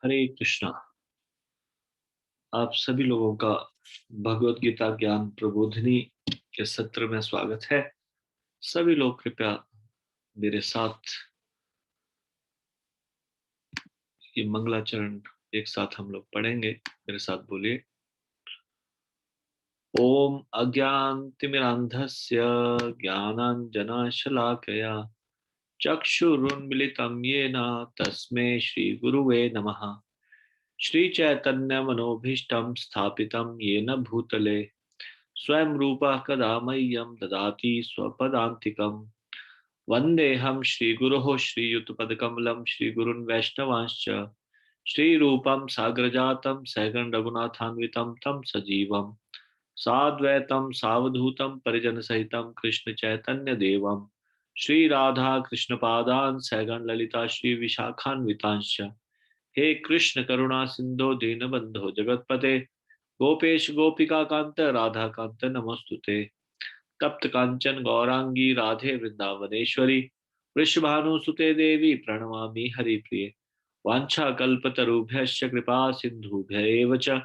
हरे कृष्णा। आप सभी लोगों का भगवत गीता ज्ञान प्रबोधिनी के सत्र में स्वागत है। सभी लोग कृपया मेरे साथ ये मंगलाचरण एक साथ हम लोग पढ़ेंगे। मेरे साथ बोलिए। ओम अज्ञानतिमिरान्धस्य ज्ञानाञ्जनशलाकया चक्षुरुन्मिलितं येन तस्मै श्रीगुरुवे नमः। श्रीचैतन्यमनोभीष्टं स्थापितं येन भूतले स्वयं रूपः कदा मह्यं ददाति स्वपदान्तिकम्। वन्देऽहं श्रीगुरोः श्रीयुतपदकमलं श्रीगुरुन् वैष्णवांश्च श्रीरूपं साग्रजातं सहगण रघुनाथान्वितं तं सजीवं साद्वैतं सावधूतं परिजनसहितं कृष्णचैतन्यदेवं श्रीराधा कृष्णपादान् सहगण ललिता श्रीविशाखान्वितांश्च। हे कृष्ण करुणा सिंधो दीनबंधो जगतपते गोपेश गोपिका कांत राधा कांत नमोस्तुते। तप्त कांचन गौरांगी राधे वृंदावनेश्वरी वृषभानुसुते देवी प्रणमामि हरिप्रिये। वाञ्छा कल्पतरुभ्यश्च कृपा सिन्धुभ्य एव च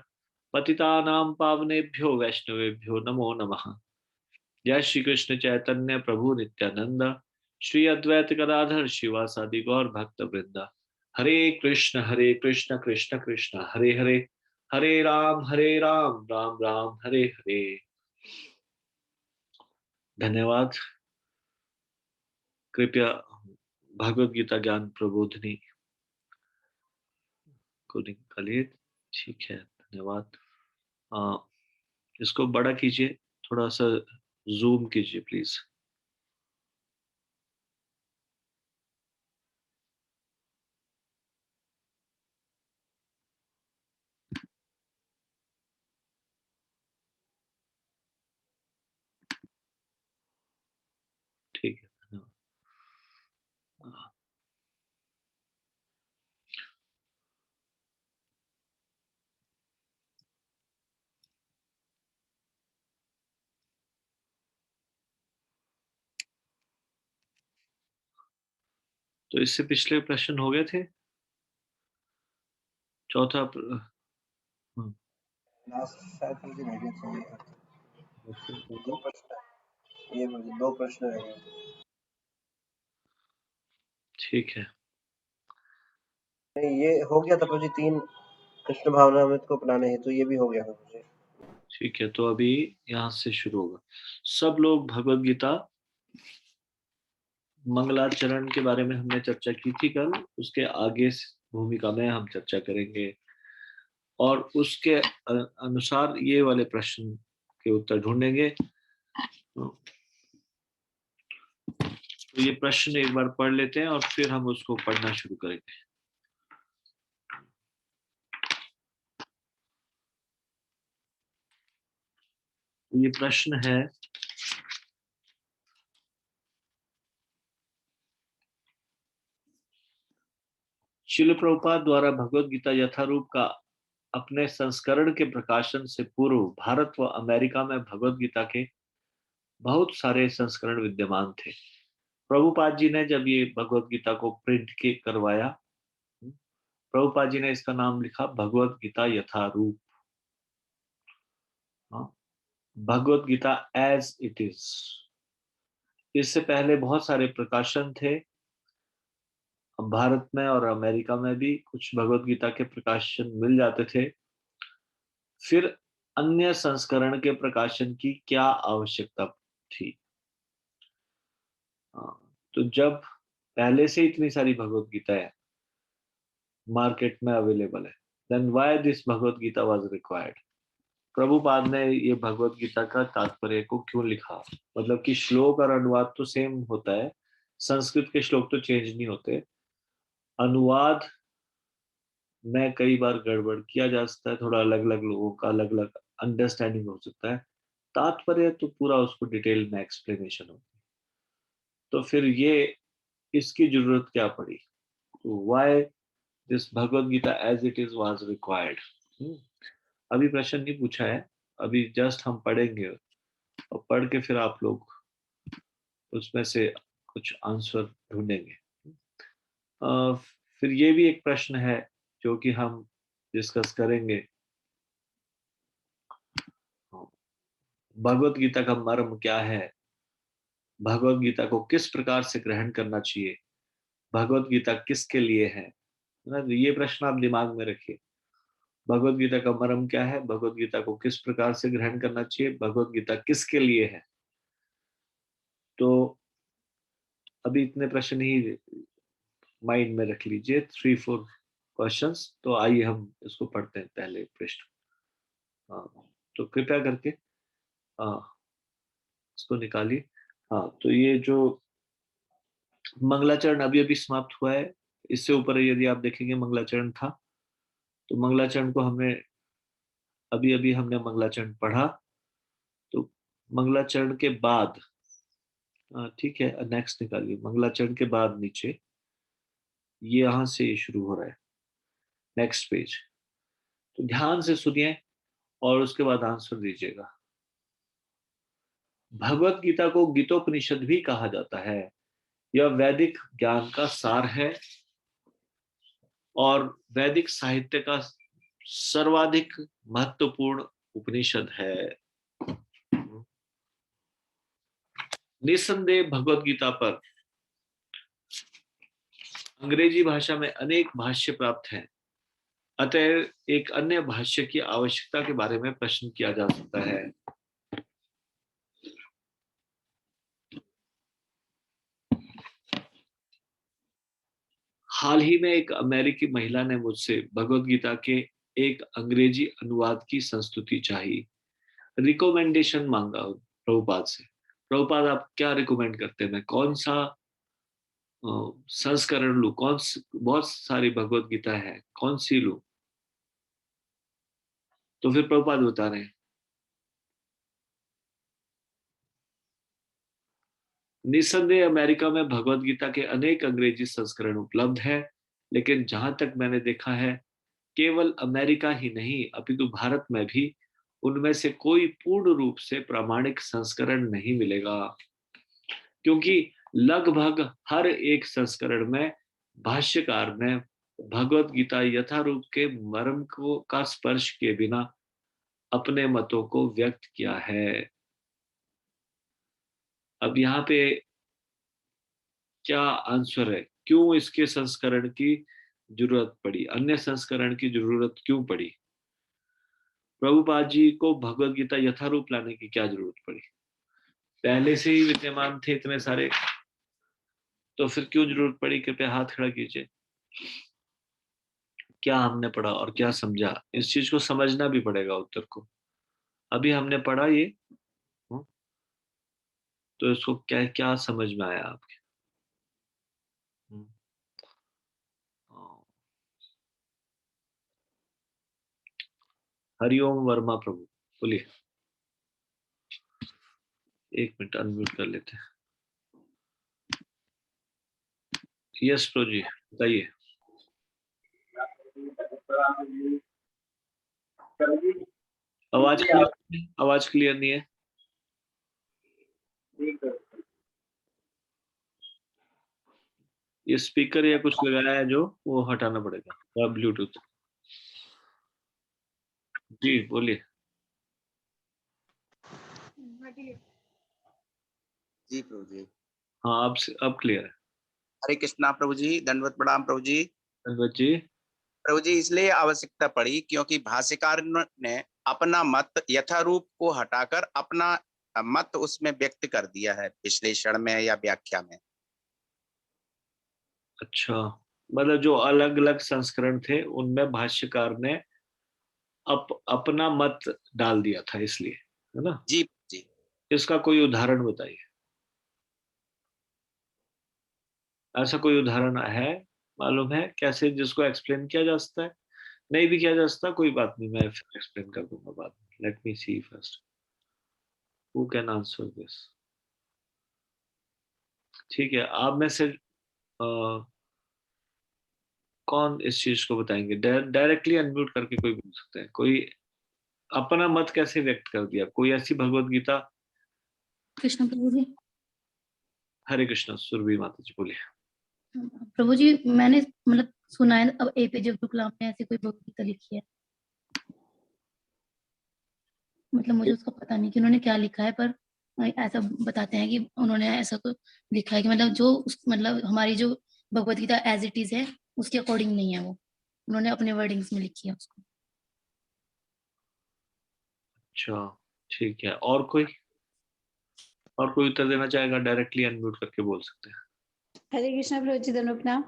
पतितानां पावनेभ्यो वैष्णवेभ्यो नमो नमः। जय श्री कृष्ण चैतन्य प्रभु नित्यानंद श्री अद्वैत गदाधर शिवासादि गौर भक्त वृंदा। हरे कृष्ण कृष्ण कृष्ण हरे हरे, हरे राम राम राम हरे हरे। धन्यवाद। कृपया भगवत गीता ज्ञान प्रबोधिनी को निकालिए। ठीक है, धन्यवाद। आ, इसको बड़ा कीजिए, थोड़ा सा जूम कीजिए प्लीज। ठीक है, धन्यवाद। तो इससे पिछले प्रश्न हो गए थे। चौथा हम्म, लास्ट शायद मुझे रह गया था ये। प्रश्न दो होगा। प्रश्न, ये मुझे दो प्रश्न रह गए। ठीक है। नहीं, ये हो गया था मुझे। तीन कृष्ण भावनामृत को अपनाने हेतु ये भी हो गया था मुझे। ठीक है, तो अभी यहाँ से शुरू होगा। सब लोग भगवत गीता मंगलाचरण के बारे में हमने चर्चा की थी कल। उसके आगे भूमिका में हम चर्चा करेंगे और उसके अनुसार ये वाले प्रश्न के उत्तर ढूंढेंगे। तो ये प्रश्न एक बार पढ़ लेते हैं और फिर हम उसको पढ़ना शुरू करेंगे। ये प्रश्न है, शिल प्रभुपाद द्वारा भगवत गीता यथारूप का अपने संस्करण के प्रकाशन से पूर्व भारत व अमेरिका में भगवत गीता के बहुत सारे संस्करण विद्यमान थे। प्रभुपाद जी ने जब ये भगवत गीता को प्रिंट के करवाया, प्रभुपाद जी ने इसका नाम लिखा भगवत गीता यथारूप। हाँ, भगवत गीता एज इट इज। इससे पहले बहुत सारे प्रकाशन थे। भारत में और अमेरिका में भी कुछ भगवत गीता के प्रकाशन मिल जाते थे। फिर अन्य संस्करण के प्रकाशन की क्या आवश्यकता थी? तो जब पहले से इतनी सारी भगवत गीता है मार्केट में अवेलेबल है, then why this Bhagavad Gita was required? Prabhupada ने ये भगवत गीता का तात्पर्य को क्यों लिखा? मतलब कि श्लोक और अनुवाद तो सेम होता है, संस्कृत के श्लोक तो चेंज नहीं होते। अनुवाद में कई बार गड़बड़ किया जा सकता है, थोड़ा अलग अलग लोगों का अलग अलग अंडरस्टैंडिंग हो सकता है। तात्पर्य तो पूरा उसको डिटेल में एक्सप्लेनेशन होती है। तो फिर ये इसकी जरूरत क्या पड़ी? तो why this Bhagavad Gita as it is was required? अभी प्रश्न नहीं पूछा है, अभी जस्ट हम पढ़ेंगे और पढ़ के फिर आप लोग उसमें से कुछ आंसर ढूंढेंगे। अ, फिर ये भी एक प्रश्न है जो कि हम डिस्कस करेंगे। भगवत गीता का मर्म क्या है, भगवत गीता को किस प्रकार से ग्रहण करना चाहिए, भगवत गीता किसके लिए है ना, ये प्रश्न आप दिमाग में रखिए। भगवत गीता का मर्म क्या है, भगवत गीता को किस प्रकार से ग्रहण करना चाहिए, भगवत गीता किसके लिए है। तो अभी इतने प्रश्न ही माइंड में रख लीजिए, 3-4 क्वेश्चंस। तो आइए हम इसको पढ़ते हैं, पहले प्रश्न। हाँ, तो कृपया करके हाँ इसको निकालिए। हाँ, तो ये जो मंगलाचरण अभी अभी समाप्त हुआ है, इससे ऊपर यदि आप देखेंगे मंगलाचरण था, तो मंगलाचरण को हमने अभी अभी हमने मंगलाचरण पढ़ा। तो मंगलाचरण के बाद ठीक है, नेक्स्ट निकालिए। मंगलाचरण के बाद नीचे ये यहां से ये शुरू हो रहा है, नेक्स्ट पेज। तो ध्यान से सुनिए और उसके बाद आंसर दीजिएगा। भगवत गीता को गीतोपनिषद भी कहा जाता है। यह वैदिक ज्ञान का सार है और वैदिक साहित्य का सर्वाधिक महत्वपूर्ण उपनिषद है। निस्संदेह भगवत गीता पर अंग्रेजी भाषा में अनेक भाष्य प्राप्त हैं। अतः एक अन्य भाष्य की आवश्यकता के बारे में प्रश्न किया जा सकता है। हाल ही में एक अमेरिकी महिला ने मुझसे भगवत गीता के एक अंग्रेजी अनुवाद की संस्तुति चाही, रिकमेंडेशन मांगा प्रभुपाद से। प्रभुपाद आप क्या रिकमेंड करते हैं, मैं कौन सा संस्करण लूं, बहुत सारी भगवत गीता है, कौन सी लूं। तो फिर प्रभुपाद बता रहे हैं, निस्संदेह अमेरिका में भगवत गीता के अनेक अंग्रेजी संस्करण उपलब्ध है, लेकिन जहां तक मैंने देखा है, केवल अमेरिका ही नहीं अपितु भारत में भी उनमें से कोई पूर्ण रूप से प्रामाणिक संस्करण नहीं मिलेगा, क्योंकि लगभग हर एक संस्करण में भाष्यकार ने भगवत गीता यथारूप के मर्म को का स्पर्श किए बिना अपने मतों को व्यक्त किया है। अब यहाँ पे क्या आंसर है, क्यों इसके संस्करण की जरूरत पड़ी, अन्य संस्करण की जरूरत क्यों पड़ी, प्रभुपाद जी को भगवत गीता यथारूप लाने की क्या जरूरत पड़ी, पहले से ही विद्यमान थे इतने सारे, तो फिर क्यों जरूरत पड़ी। कृपया हाथ खड़ा कीजिए। क्या हमने पढ़ा और क्या समझा, इस चीज को समझना भी पड़ेगा उत्तर को। अभी हमने पढ़ा ये, हम्म, तो इसको क्या क्या समझ में आया आपके। हम्म, हाँ। हरिओम वर्मा प्रभु, बोलिए। एक मिनट अनम्यूट कर लेते हैं। यस प्रभु जी, बताइए। आवाज क्लियर नहीं है। ये स्पीकर या कुछ लगाया है जो, वो हटाना पड़ेगा, ब्लूटूथ। जी बोलिए। जी प्रभु जी। हाँ, अब क्लियर है। हरे कृष्णा प्रभु जी, दंडवत प्रणाम प्रभु जी। जी प्रभु जी, इसलिए आवश्यकता पड़ी क्योंकि भाष्यकार ने अपना मत यथारूप को हटाकर अपना मत उसमें व्यक्त कर दिया है, विश्लेषण में या व्याख्या में। अच्छा, मतलब जो अलग अलग संस्करण थे उनमें भाष्यकार ने अपना मत डाल दिया था, इसलिए, है ना। जी जी। इसका कोई उदाहरण बताइए, ऐसा कोई उदाहरण है, मालूम है कैसे जिसको एक्सप्लेन किया जा सकता है। नहीं भी किया जा सकता, कोई बात नहीं, मैं फिर एक्सप्लेन कर दूंगा बाद में। Let me see first who can answer this. ठीक है, आप में से कौन इस चीज को बताएंगे, डायरेक्टली अनम्यूट करके कोई बोल सकते हैं, कोई अपना मत कैसे व्यक्त कर दिया, कोई ऐसी भगवत गीता। कृष्ण प्रभु जी। हरे कृष्ण, सुरभि माता जी बोलिए। प्रभु जी, मैंने मतलब सुना है, अब एपीजे अब्दुल कलाम ने ऐसी कोई भगवत गीता लिखी है, मतलब मुझे उसका पता नहीं कि उन्होंने क्या लिखा है, पर ऐसा बताते हैं कि उन्होंने ऐसा कुछ लिखा है कि मतलब जो मतलब हमारी जो भगवत गीता एज इट इज है उसके अकॉर्डिंग नहीं है, वो उन्होंने अपने वर्डिंग्स में लिखी है उसको। अच्छा, ठीक है। और कोई उत्तर देना चाहेगा? डायरेक्टली अनम्यूट करके बोल सकते हैं। हरे कृष्णा प्रभु जी, दंडवत प्रणाम।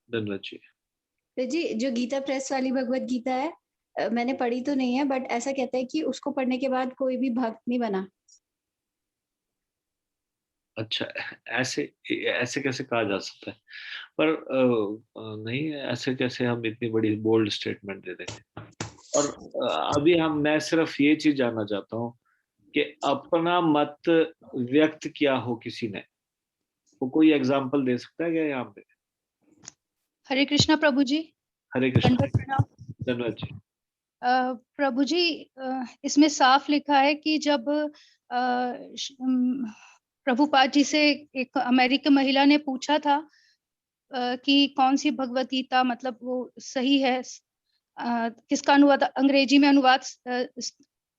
धन्यवाद जी। प्रभु जी, जो गीता प्रेस वाली भगवत गीता है, मैंने पढ़ी तो नहीं है, बट ऐसा कहता है कि उसको पढ़ने के बाद कोई भी भक्त नहीं बना। अच्छा, ऐसे ऐसे कैसे कहा जा सकता है? पर नहीं, ऐसे कैसे हम इतनी बड़ी बोल्ड स्टेटमेंट दे देंगे? और अभी मैं सिर्फ ये चीज जानना चाहता हूँ कि अपना मत व्यक्त किया हो किसी ने, वो कोई एग्जाम्पल दे सकता है क्या यहाँ पे? हरे कृष्णा प्रभु जी, हरे कृष्ण। दंडवत प्रणाम। धन्यवाद जी। प्रभु जी, इसमें साफ लिखा है कि जब प्रभुपाद जी से एक अमेरिकन महिला ने पूछा था कि कौन सी भगवत गीता मतलब वो सही है, किसका अनुवाद अंग्रेजी में अनुवाद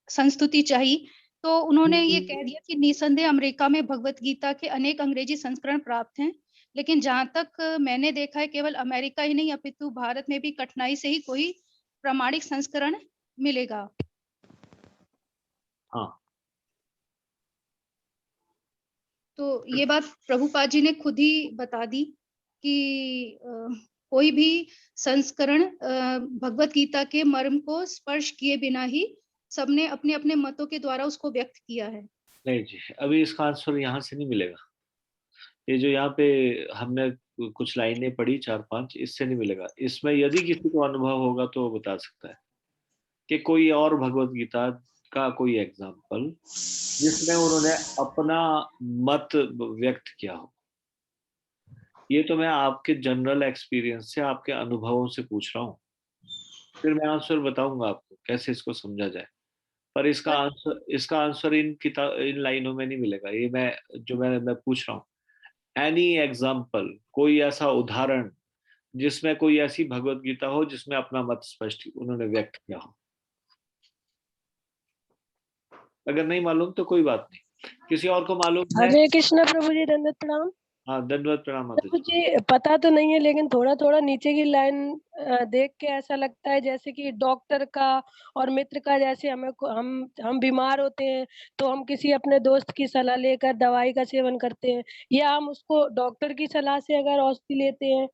संस्तुति चाहिए, तो उन्होंने ये कह दिया कि निसंदेह अमेरिका में भगवत गीता के अनेक अंग्रेजी संस्करण प्राप्त हैं, लेकिन जहां तक मैंने देखा है केवल अमेरिका ही नहीं अपितु भारत में भी कठिनाई से ही कोई प्रामाणिक संस्करण मिलेगा। हाँ, तो ये बात प्रभुपाद जी ने खुद ही बता दी कि कोई भी संस्करण भगवत गीता के मर्म को स्पर्श किए बिना ही सबने अपने अपने मतों के द्वारा उसको व्यक्त किया है। नहीं जी, अभी इसका आंसर यहाँ से नहीं मिलेगा। ये जो यहाँ पे हमने कुछ लाइनें पढ़ी 4-5, इससे नहीं मिलेगा। इसमें यदि किसी को अनुभव होगा तो वो बता सकता है कि कोई और भगवत गीता का कोई एग्जाम्पल जिसमें उन्होंने अपना मत व्यक्त किया हो। ये तो मैं आपके जनरल एक्सपीरियंस से, आपके अनुभवों से पूछ रहा हूँ, फिर मैं आंसर बताऊंगा आपको कैसे इसको समझा जाए। पर इसका आंसर इन लाइनों में नहीं मिलेगा। ये मैं पूछ रहा हूँ, एनी एग्जाम्पल, कोई ऐसा उदाहरण जिसमें कोई ऐसी भगवत गीता हो जिसमें अपना मत स्पष्ट उन्होंने व्यक्त किया हो। अगर नहीं मालूम तो कोई बात नहीं, किसी और को मालूम है? हरे कृष्णा प्रभु जी, दंडवत प्रणाम। हाँ, दंडवत प्रणाम माता प्रभु जी। जी, पता तो नहीं है लेकिन थोड़ा-थोड़ा नीचे की लाइन देख के ऐसा लगता है जैसे कि डॉक्टर का और मित्र का, जैसे हम बीमार होते हैं तो हम किसी अपने दोस्त की सलाह लेकर दवाई का सेवन करते हैं, या हम उसको डॉक्टर की सलाह से अगर औषधि लेते हैं,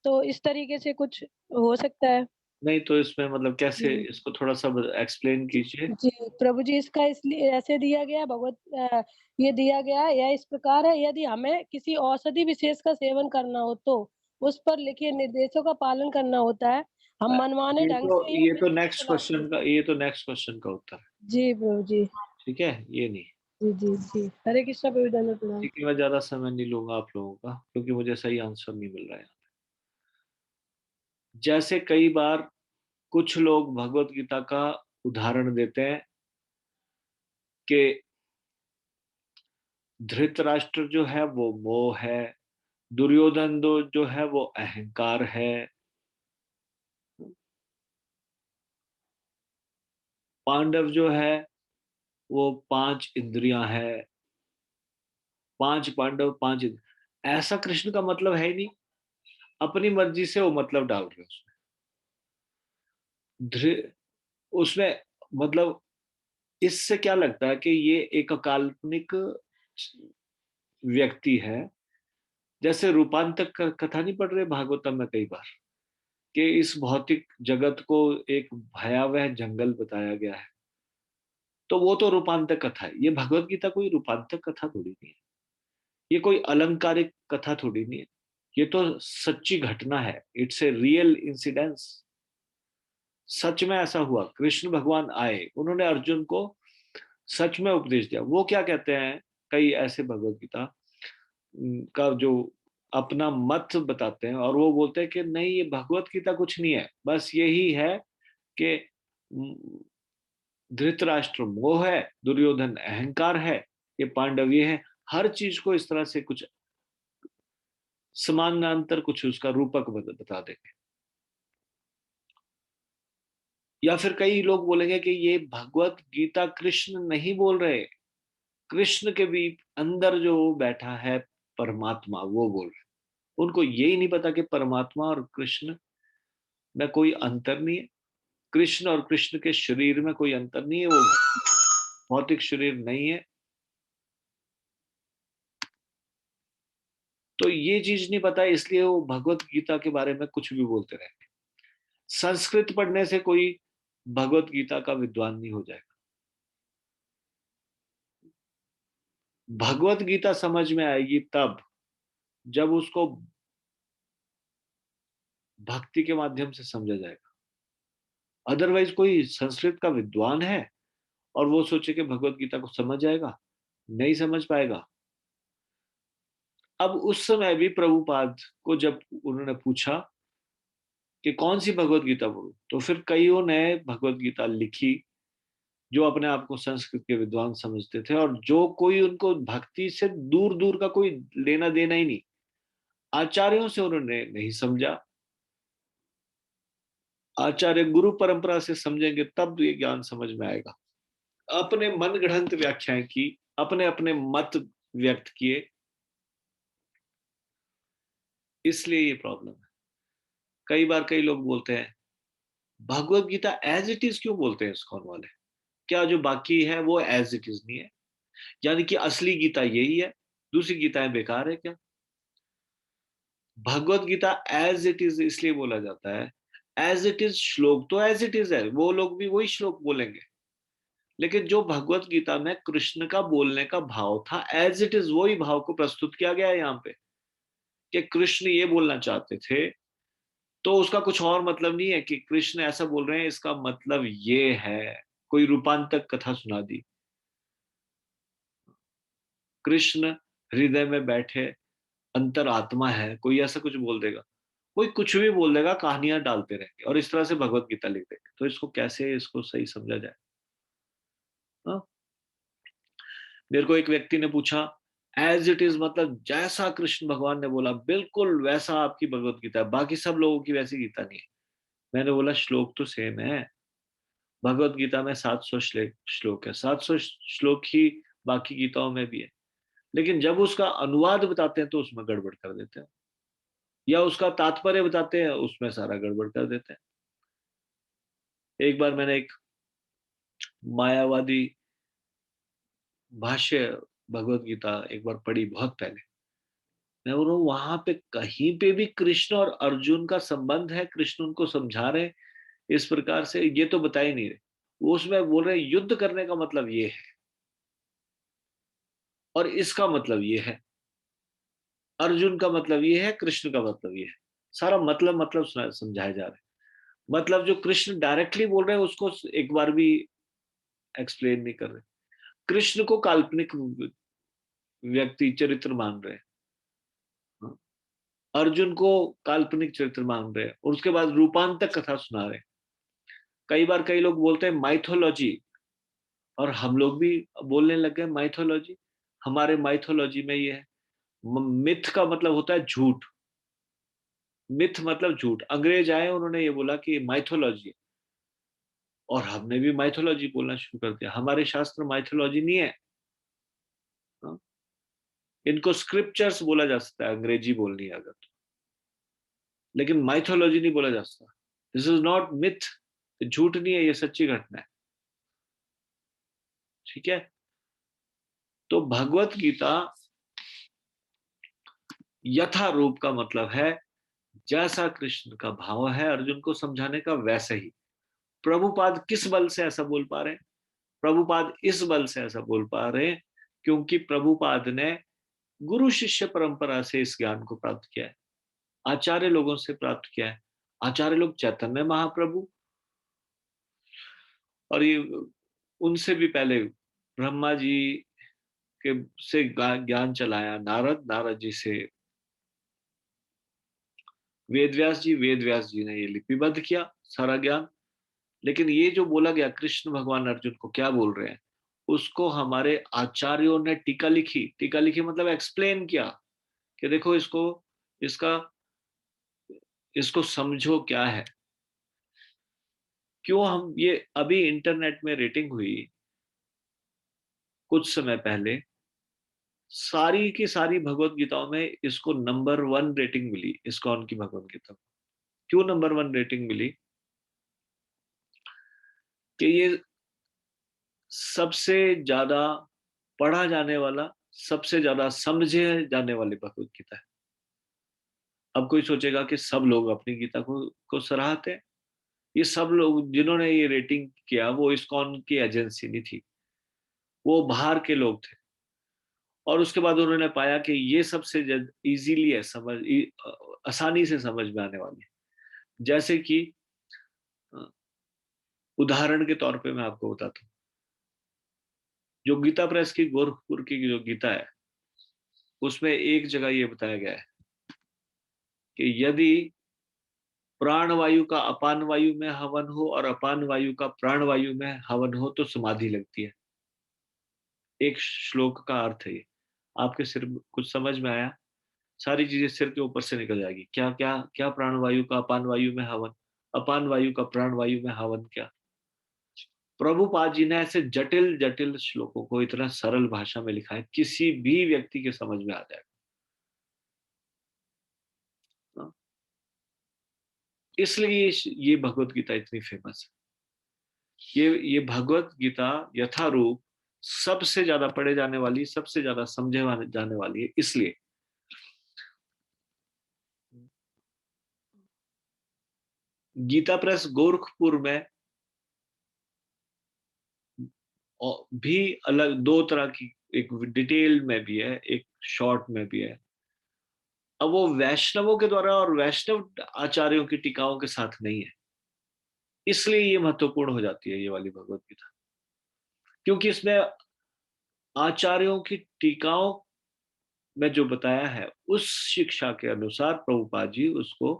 तो इस तरीके से कुछ हो सकता है? नहीं तो इसमें मतलब कैसे, जी। इसको थोड़ा सा एक्सप्लेन कीजिए। जी, प्रभु जी, इसका इसलिए ऐसे दिया गया है ये दिया गया है, यह इस प्रकार है, यदि हमें किसी औषधि विशेष का सेवन करना हो तो उस पर लिखे निर्देशों का पालन करना होता है। हम मनमाने ढंग से या बिना सलाह के। ये तो नेक्स्ट क्वेश्चन का उत्तर है। जी प्रभु जी। ठीक है, ये नहीं। जी, जी, जी। हरे कृष्णा प्रभु, दंडवत प्रणाम। ठीक है, मैं ज्यादा समय नहीं लूंगा आप लोगों का, क्योंकि मुझे सही आंसर नहीं मिल रहा है। जैसे कई बार कुछ लोग भगवत गीता का उदाहरण देते हैं कि धृतराष्ट्र जो है वो मोह है, दुर्योधन जो है वो अहंकार है, पांडव जो है वो 5 इंद्रियां है, 5 पांडव 5 ऐसा कृष्ण का मतलब है ही नहीं। अपनी मर्जी से वो मतलब डाल रहे हैं उसमें मतलब इससे क्या लगता है कि ये एक काल्पनिक व्यक्ति है। जैसे रूपांतक कथा नहीं पढ़ रहे भागवतम में कई बार, कि इस भौतिक जगत को एक भयावह जंगल बताया गया है, तो वो तो रूपांतक कथा है। ये भगवत गीता कोई रूपांतक कथा थोड़ी नहीं है, ये कोई अलंकारिक कथा थोड़ी नहीं है, ये तो सच्ची घटना है। It's a real incidence. सच में ऐसा हुआ, कृष्ण भगवान आए, उन्होंने अर्जुन को सच में उपदेश दिया। वो क्या कहते हैं, कई ऐसे भगवत गीता का जो अपना मत बताते हैं और वो बोलते हैं कि नहीं, ये भगवत गीता कुछ नहीं है, बस यही है कि धृतराष्ट्र मोह है, दुर्योधन अहंकार है, ये पांडव ये है। हर चीज को इस तरह से कुछ समानांतर कुछ उसका रूपक बता देंगे। या फिर कई लोग बोलेंगे कि ये भगवत गीता कृष्ण नहीं बोल रहे, कृष्ण के भी अंदर जो बैठा है परमात्मा वो बोल रहे। उनको यही नहीं पता कि परमात्मा और कृष्ण में कोई अंतर नहीं है, कृष्ण और कृष्ण के शरीर में कोई अंतर नहीं है, वो भौतिक शरीर नहीं है। तो ये चीज नहीं पता, इसलिए वो भगवत गीता के बारे में कुछ भी बोलते रहते। संस्कृत पढ़ने से कोई भगवत गीता का विद्वान नहीं हो जाएगा। भगवत गीता समझ में आएगी तब जब उसको भक्ति के माध्यम से समझा जाएगा। अदरवाइज कोई संस्कृत का विद्वान है और वो सोचे कि भगवत गीता को समझ जाएगा, नहीं समझ पाएगा। अब उस समय भी प्रभुपाद को जब उन्होंने पूछा कि कौन सी भगवत गीता पढ़ूं, तो फिर कईयों ने भगवत गीता लिखी जो अपने आप को संस्कृत के विद्वान समझते थे, और जो कोई उनको भक्ति से दूर दूर का कोई लेना देना ही नहीं, आचार्यों से उन्होंने नहीं समझा। आचार्य गुरु परंपरा से समझेंगे तब ये ज्ञान समझ में आएगा। अपने मन गढ़ंत व्याख्याएं की, अपने अपने मत व्यक्त किए, इसलिए ये प्रॉब्लम है। कई बार कई लोग बोलते हैं भगवत गीता एज इट इज क्यों बोलते हैं इस्कॉन वाले, क्या जो बाकी है वो एज इट इज नहीं है, यानी कि असली गीता यही है, दूसरी गीताएं बेकार है क्या? भगवत गीता एज इट इज इसलिए बोला जाता है, एज इट इज श्लोक तो एज इट इज है, वो लोग भी वही श्लोक बोलेंगे, लेकिन जो भगवत गीता में कृष्ण का बोलने का भाव था एज इट इज वही भाव को प्रस्तुत किया गया है यहाँ पे, कि कृष्ण ये बोलना चाहते थे तो उसका कुछ और मतलब नहीं है कि कृष्ण ऐसा बोल रहे हैं इसका मतलब ये है, कोई रूपांतक कथा सुना दी। कृष्ण हृदय में बैठे अंतर आत्मा है, कोई ऐसा कुछ बोल देगा, कोई कुछ भी बोल देगा, कहानियां डालते रहेंगे और इस तरह से भगवत गीता लिख देंगे। तो इसको कैसे इसको सही समझा जाए? हाँ? मेरे को एक व्यक्ति ने पूछा एज इट इज मतलब जैसा कृष्ण भगवान ने बोला बिल्कुल वैसा आपकी भगवत गीता है, बाकी सब लोगों की वैसी गीता नहीं है। मैंने बोला श्लोक तो सेम है, भगवत गीता में 700 श्लोक है, 700 श्लोक ही बाकी गीताओं में भी है, लेकिन जब उसका अनुवाद बताते हैं तो उसमें गड़बड़ कर देते हैं, या उसका तात्पर्य बताते हैं उसमें सारा गड़बड़ कर देते हैं। एक बार मैंने एक मायावादी भाष्य भगवत गीता एक बार पढ़ी बहुत पहले, मैं बोल रहा हूँ वहां पे कहीं पे भी कृष्ण और अर्जुन का संबंध है, कृष्ण उनको समझा रहे इस प्रकार से, ये तो बता ही नहीं रहे। वो उसमें बोल रहे युद्ध करने का मतलब ये है और इसका मतलब ये है, अर्जुन का मतलब ये है, कृष्ण का मतलब ये है, सारा मतलब समझाए जा रहे हैं। मतलब जो कृष्ण डायरेक्टली बोल रहे हैं उसको एक बार भी एक्सप्लेन नहीं कर रहे, कृष्ण को काल्पनिक व्यक्ति चरित्र मान रहे हैं, अर्जुन को काल्पनिक चरित्र मान रहे हैं, और उसके बाद रूपांतक कथा सुना रहे हैं। कई बार कई लोग बोलते हैं माइथोलॉजी, और हम लोग भी बोलने लग गए माइथोलॉजी, हमारे माइथोलॉजी में ये है। मिथ का मतलब होता है झूठ, मिथ मतलब झूठ। अंग्रेज आए उन्होंने ये बोला कि माइथोलॉजी, और हमने भी माइथोलॉजी बोलना शुरू कर दिया। हमारे शास्त्र माइथोलॉजी नहीं है, हाँ? इनको स्क्रिप्चर्स बोला जा सकता है अंग्रेजी बोलनी है अगर तो, लेकिन माइथोलॉजी नहीं बोला जा सकता। दिस इज नॉट मिथ, झूठ नहीं है, ये सच्ची घटना है। ठीक है, तो भगवत गीता यथा रूप का मतलब है जैसा कृष्ण का भाव है अर्जुन को समझाने का वैसे ही। प्रभुपाद किस बल से ऐसा बोल पा रहे हैं? प्रभुपाद इस बल से ऐसा बोल पा रहे हैं क्योंकि प्रभुपाद ने गुरु शिष्य परंपरा से इस ज्ञान को प्राप्त किया है, आचार्य लोगों से प्राप्त किया है। आचार्य लोग चैतन्य महाप्रभु, और ये उनसे भी पहले ब्रह्मा जी के से ज्ञान चलाया, नारद, नारद जी से वेदव्यास जी, वेदव्यास जी ने ये लिपिबद्ध किया सारा ज्ञान। लेकिन ये जो बोला गया कृष्ण भगवान अर्जुन को क्या बोल रहे हैं, उसको हमारे आचार्यों ने टीका लिखी, टीका लिखी मतलब एक्सप्लेन किया कि देखो इसको इसको समझो क्या है। क्यों हम ये अभी इंटरनेट में रेटिंग हुई कुछ समय पहले, सारी की सारी भगवत गीताओं में इसको नंबर 1 रेटिंग मिली, इस्कॉन की भगवत गीता। क्यों नंबर 1 रेटिंग मिली? कि ये सबसे ज्यादा पढ़ा जाने वाला, सबसे ज्यादा समझे जाने वाली भगवत गीता है। अब कोई सोचेगा कि सब लोग अपनी गीता को सराहते हैं। ये सब लोग जिन्होंने ये रेटिंग किया वो इस्कॉन की एजेंसी नहीं थी, वो बाहर के लोग थे। और उसके बाद उन्होंने पाया कि ये सबसे इजीली है, आसानी से समझ में आने वाली है। जैसे कि उदाहरण के तौर पे मैं आपको बताता हूँ, जो गीता प्रेस की गोरखपुर की जो गीता है, उसमें एक जगह ये बताया गया है कि यदि प्राणवायु का अपान वायु में हवन हो और अपान वायु का प्राण वायु में हवन हो तो समाधि लगती है। एक श्लोक का अर्थ है ये। आपके सिर कुछ समझ में आया? सारी चीजें सिर के ऊपर से निकल जाएगी। क्या क्या क्या प्राण वायु का अपान वायु में हवन, अपान वायु का प्राण वायु में हवन क्या? प्रभुपाद जी ने ऐसे जटिल जटिल श्लोकों को इतना सरल भाषा में लिखा है, किसी भी व्यक्ति के समझ में आ जाएगा। इसलिए ये भगवत गीता इतनी फेमस है। ये भगवत गीता यथारूप सबसे ज्यादा पढ़े जाने वाली, सबसे ज्यादा समझे जाने वाली है। इसलिए गीता प्रेस गोरखपुर में भी अलग दो तरह की, एक डिटेल में भी है, एक शॉर्ट में भी है। अब वो वैष्णवों के द्वारा और वैष्णव आचार्यों की टीकाओं के साथ नहीं है, इसलिए ये महत्वपूर्ण हो जाती है ये वाली भगवत गीता, क्योंकि इसमें आचार्यों की टीकाओं में जो बताया है उस शिक्षा के अनुसार प्रभुपाद जी उसको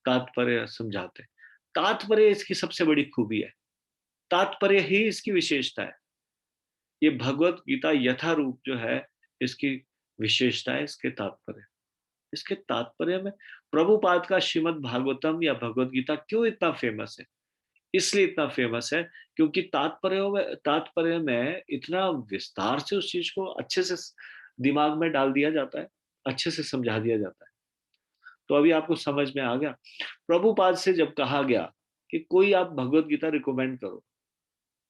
तात्पर्य समझाते हैं। तात्पर्य इसकी सबसे बड़ी खूबी है, तात्पर्य ही इसकी विशेषता है। ये भगवत गीता यथारूप जो है इसकी विशेषता है इसके तात्पर्य में। प्रभुपाद का श्रीमद् भागवतम या भगवत गीता क्यों इतना फेमस है? इसलिए इतना फेमस है क्योंकि तात्पर्य में इतना विस्तार से उस चीज को अच्छे से दिमाग में डाल दिया जाता है, अच्छे से समझा दिया जाता है। तो अभी आपको समझ में आ गया। प्रभुपाद से जब कहा गया कि कोई आप भगवत गीता रिकमेंड करो,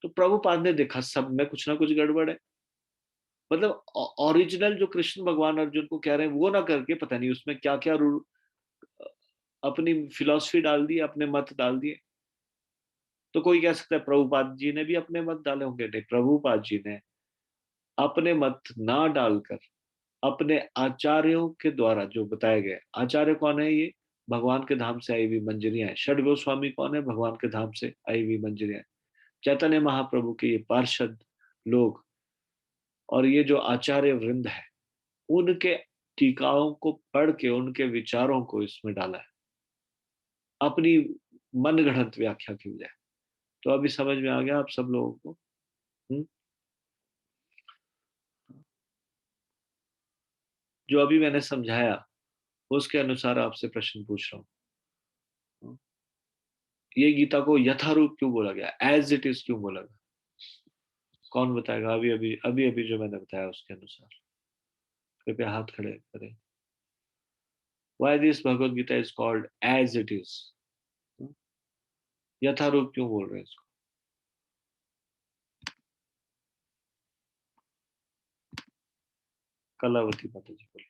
तो प्रभुपाद ने देखा सब में कुछ ना कुछ गड़बड़ है। मतलब ओरिजिनल जो कृष्ण भगवान अर्जुन को कह रहे हैं वो ना करके पता नहीं उसमें क्या क्या अपनी फिलॉसफी डाल दी, अपने मत डाल दिए। तो कोई कह सकता है प्रभुपाद जी ने भी अपने मत डाले होंगे। नहीं, प्रभुपाद जी ने अपने मत ना डालकर अपने आचार्यों के द्वारा जो बताए गए, आचार्य कौन है? ये भगवान के धाम से आई हुई मंजरियां हैं। षड गोस्वामी कौन है? भगवान के धाम से आई हुई मंजरियां हैं। चैतन्य महाप्रभु के ये पार्षद लोग और ये जो आचार्य वृंद है, उनके टीकाओं को पढ़ के उनके विचारों को इसमें डाला है, अपनी मनगढ़ंत व्याख्या की बजाय। तो अभी समझ में आ गया आप सब लोगों को? जो अभी मैंने समझाया उसके अनुसार आपसे प्रश्न पूछ रहा हूँ। ये गीता को यथारूप क्यों बोला गया, एज इट इज क्यों बोला गया? कौन बताएगा? अभी अभी अभी अभी जो मैंने बताया उसके अनुसार कृपया हाथ खड़े करें। Why this Bhagavad Gita is called as it is? यथारूप क्यों बोल रहे हैं इसको? कलावती माता जी बोले।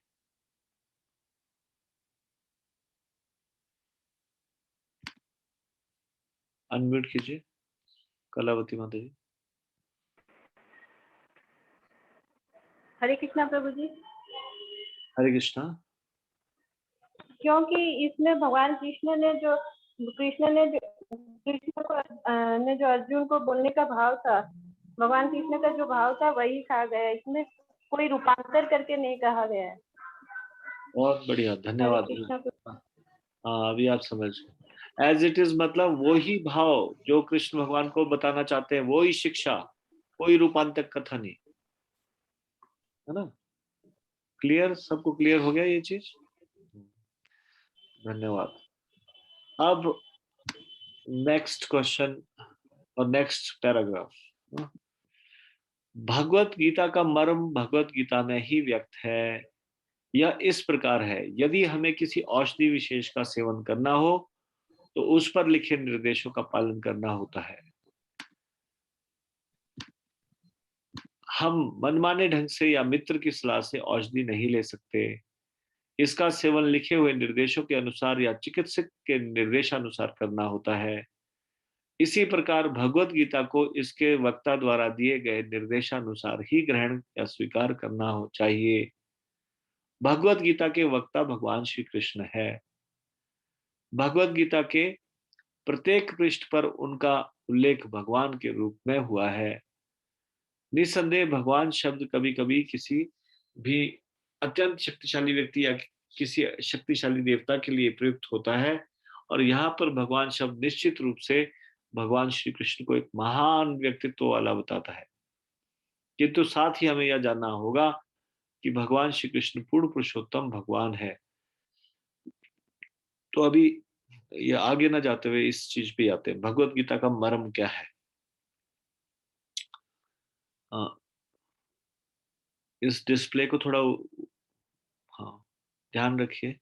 अनम्यूट कीजिए कलावती माता जी। हरे कृष्णा प्रभु जी। हरे कृष्णा। क्योंकि इसमें भगवान कृष्ण ने जो अर्जुन को बोलने का भाव था, भगवान कृष्ण का जो भाव था वही कहा गया है। इसमें कोई रूपांतर करके नहीं कहा गया है। बहुत बढ़िया, धन्यवाद। हरे कृष्णा। हाँ, अभी आप समझ गए। एज इट इज मतलब वही भाव जो कृष्ण भगवान को बताना चाहते हैं, वही शिक्षा, कोई रूपांतक कथा नहीं, है ना? क्लियर? सबको क्लियर हो गया ये चीज? धन्यवाद। अब नेक्स्ट क्वेश्चन और नेक्स्ट पैराग्राफ। भगवत गीता का मर्म भगवत गीता में ही व्यक्त है। यह इस प्रकार है, यदि हमें किसी औषधि विशेष का सेवन करना हो तो उस पर लिखे निर्देशों का पालन करना होता है। हम मनमाने ढंग से या मित्र की सलाह से औषधि नहीं ले सकते। इसका सेवन लिखे हुए निर्देशों के अनुसार या चिकित्सक के निर्देशानुसार करना होता है। इसी प्रकार भगवत गीता को इसके वक्ता द्वारा दिए गए निर्देशानुसार ही ग्रहण या स्वीकार करना चाहिए। भगवत गीता के वक्ता भगवान श्री कृष्ण है। भगवत गीता के प्रत्येक पृष्ठ पर उनका उल्लेख भगवान के रूप में हुआ है। निस्संदेह भगवान शब्द कभी कभी किसी भी अत्यंत शक्तिशाली व्यक्ति या किसी शक्तिशाली देवता के लिए प्रयुक्त होता है, और यहाँ पर भगवान शब्द निश्चित रूप से भगवान श्री कृष्ण को एक महान व्यक्तित्व वाला बताता है। किंतु साथ ही हमें यह जानना होगा कि भगवान श्री कृष्ण पूर्ण पुरुषोत्तम भगवान है। तो अभी ये आगे ना जाते हुए इस चीज पे आते हैं, भगवत गीता का मर्म क्या है। इस डिस्प्ले को थोड़ा ध्यान रखिए।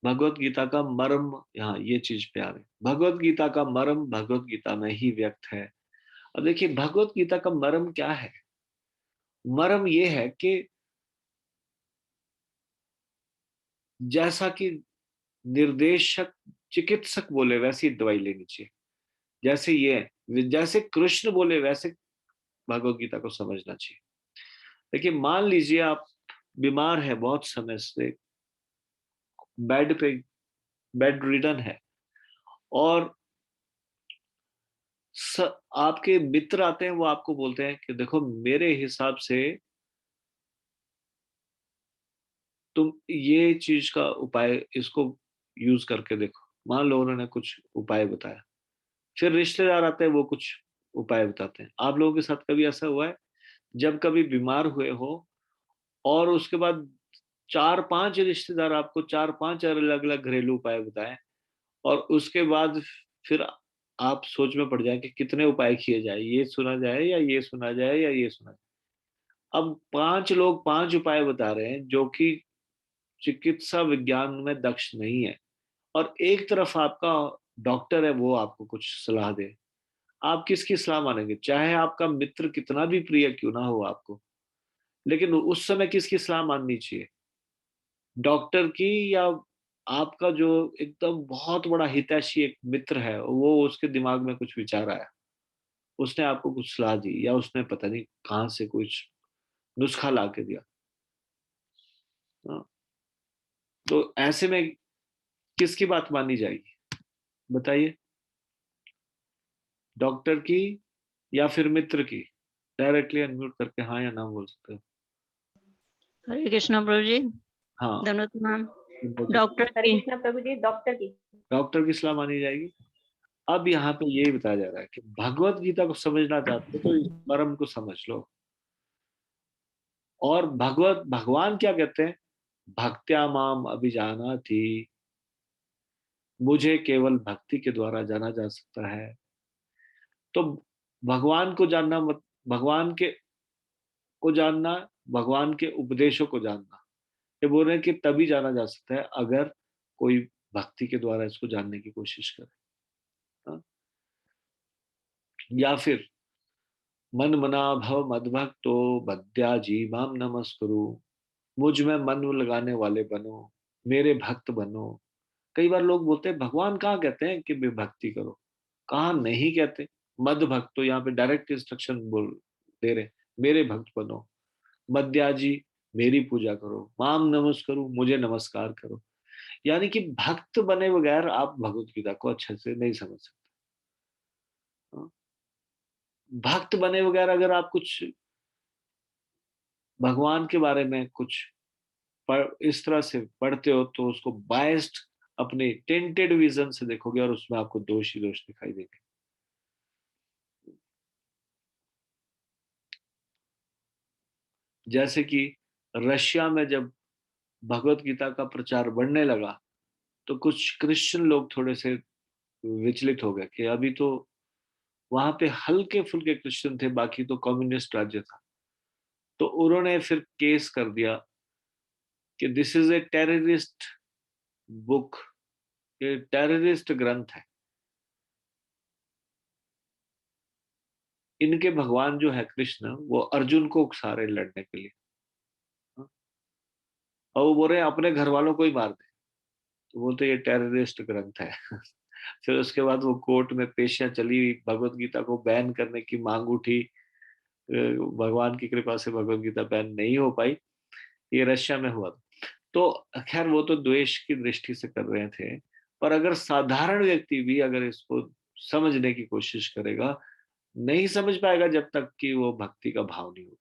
भगवत गीता का मर्म, यहाँ ये चीज पे आ रहे, भगवत गीता का मर्म भगवत गीता में ही व्यक्त है। और देखिए भगवत गीता का मर्म क्या है। मर्म ये है कि जैसा कि निर्देशक चिकित्सक बोले वैसी दवाई लेनी चाहिए। जैसे कृष्ण बोले वैसे भगवत गीता को समझना चाहिए। देखिए मान लीजिए आप बीमार है, बहुत समय से बेड रिडन है, और आपके मित्र आते हैं, वो आपको बोलते हैं कि देखो मेरे हिसाब से तुम ये चीज का उपाय, इसको यूज करके देखो। मान लो उन्होंने कुछ उपाय बताया, फिर रिश्तेदार आते हैं, वो कुछ उपाय बताते हैं। आप लोगों के साथ कभी ऐसा हुआ है जब कभी बीमार हुए हो और उसके बाद 4-5 रिश्तेदार आपको 4-5 अलग अलग घरेलू उपाय बताएं, और उसके बाद फिर आप सोच में पड़ जाए कि कितने उपाय किए जाए, ये सुना जाए या ये सुना जाए या ये सुना जाए। अब 5 लोग 5 उपाय बता रहे हैं जो कि चिकित्सा विज्ञान में दक्ष नहीं है, और एक तरफ आपका डॉक्टर है, वो आपको कुछ सलाह दे। आप किसकी सलाह मानेंगे? चाहे आपका मित्र कितना भी प्रिय क्यों ना हो आपको, लेकिन उस समय किसकी सलाह माननी चाहिए? डॉक्टर की, या आपका जो एकदम बहुत बड़ा हितैषी एक मित्र है, वो उसके दिमाग में कुछ विचार आया, उसने आपको कुछ सलाह दी, या उसने पता नहीं कहाँ से कुछ नुस्खा ला के दिया। हाँ, तो ऐसे में किसकी बात माननी जाएगी बताइए? डॉक्टर की या फिर मित्र की? डायरेक्टली अनम्यूट करके हाँ या ना बोल सकते हो। हरे कृष्णा प्रभु जी। हाँ, धन्यवाद मैम। हरे कृष्णा प्रभु जी, डॉक्टर की सलाह मानी जाएगी। अब यहाँ पे ये बताया जा रहा है कि भगवत गीता को समझना चाहते हो तो इस मर्म को समझ लो। और भगवान क्या कहते हैं? भक्त्या माम अभिजानाति, मुझे केवल भक्ति के द्वारा जाना जा सकता है। तो भगवान को जानना, भगवान के उपदेशों को जानना, ये बोल रहे हैं कि तभी जाना जा सकता है अगर कोई भक्ति के द्वारा इसको जानने की कोशिश करे। हाँ? या फिर मन मना भव मद्भक्तो बद्याजी माम नमस्कुरु, मुझ में मन लगाने वाले बनो, मेरे भक्त बनो। कई बार लोग बोलते हैं भगवान कहाँ कहते हैं कि भक्ति करो, कहाँ नहीं कहते। मद भक्त, तो यहाँ पे डायरेक्ट इंस्ट्रक्शन बोल दे रहे, मेरे भक्त बनो। मद्याजी, मेरी पूजा करो। माम नमस्करो, मुझे नमस्कार करो। यानी कि भक्त बने बगैर आप भगवत गीता को अच्छे से नहीं समझ सकते। भक्त बने बगैर अगर आप कुछ भगवान के बारे में कुछ इस तरह से पढ़ते हो तो उसको बायस्ड, अपने टेंटेड विजन से देखोगे, और उसमें आपको दोष ही दोष दिखाई देंगे। जैसे कि रशिया में जब भगवत गीता का प्रचार बढ़ने लगा तो कुछ क्रिश्चियन लोग थोड़े से विचलित हो गए कि अभी तो वहां पे हल्के फुल्के क्रिश्चियन थे, बाकी तो कम्युनिस्ट राज्य था। तो उन्होंने फिर केस कर दिया कि this is a terrorist book, ये टेररिस्ट ग्रंथ है। इनके भगवान जो है कृष्ण, वो अर्जुन को उकसा रहे लड़ने के लिए, और वो बोल रहे हैं अपने घर वालों को ही मार दे। तो बोलते ये टेररिस्ट ग्रंथ है। फिर उसके बाद वो कोर्ट में पेशियां चली, भगवत गीता को बैन करने की मांग उठी। भगवान की कृपा से भगवत गीता बैन नहीं हो पाई, ये रशिया में हुआ था। तो खैर वो तो द्वेष की दृष्टि से कर रहे थे, पर अगर साधारण व्यक्ति भी अगर इसको समझने की कोशिश करेगा, नहीं समझ पाएगा जब तक कि वो भक्ति का भाव नहीं होगा।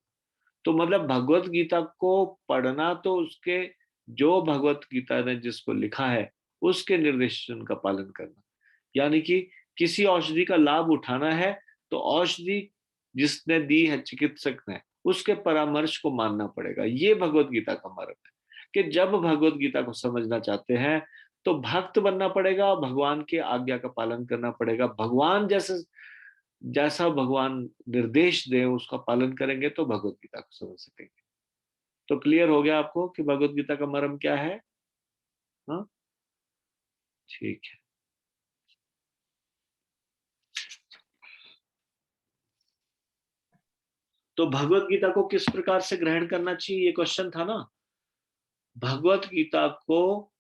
तो मतलब भगवत गीता को पढ़ना तो उसके, जो भगवत गीता ने जिसको लिखा है उसके निर्देशन का पालन करना, यानी कि किसी औषधि का लाभ उठाना है तो औषधि जिसने दी है चिकित्सक ने, उसके परामर्श को मानना पड़ेगा। ये भगवत गीता का मर्म है कि जब भगवत गीता को समझना चाहते हैं तो भक्त बनना पड़ेगा, भगवान के आज्ञा का पालन करना पड़ेगा। भगवान जैसे जैसा भगवान निर्देश दे उसका पालन करेंगे तो भगवत गीता को समझ सकेंगे। तो क्लियर हो गया आपको कि भगवत गीता का मर्म क्या है? हाँ, ठीक है। तो भगवत गीता को किस प्रकार से ग्रहण करना चाहिए, ये क्वेश्चन था ना। भगवत गीता को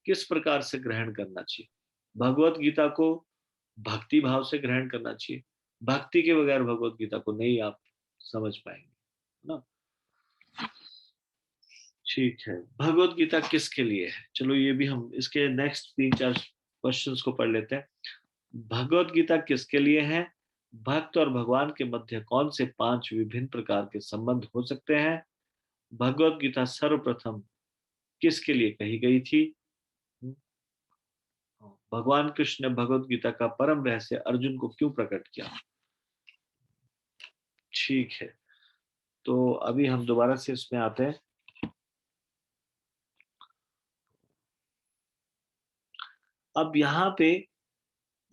किस प्रकार से ग्रहण करना चाहिए? भगवत गीता को भक्ति भाव से ग्रहण करना चाहिए। भक्ति के बगैर भगवत गीता को नहीं आप समझ पाएंगे ना। ठीक है, भगवत गीता किसके लिए है? चलो ये भी हम इसके नेक्स्ट 3-4 क्वेश्चंस को पढ़ लेते हैं। भगवत गीता किसके लिए है? भक्त और भगवान के मध्य कौन से 5 विभिन्न प्रकार के संबंध हो सकते हैं? भगवत गीता सर्वप्रथम किसके लिए कही गई थी? भगवान कृष्ण ने भगवत गीता का परम रहस्य अर्जुन को क्यों प्रकट किया? ठीक है, तो अभी हम दोबारा से इसमें आते हैं। अब यहाँ पे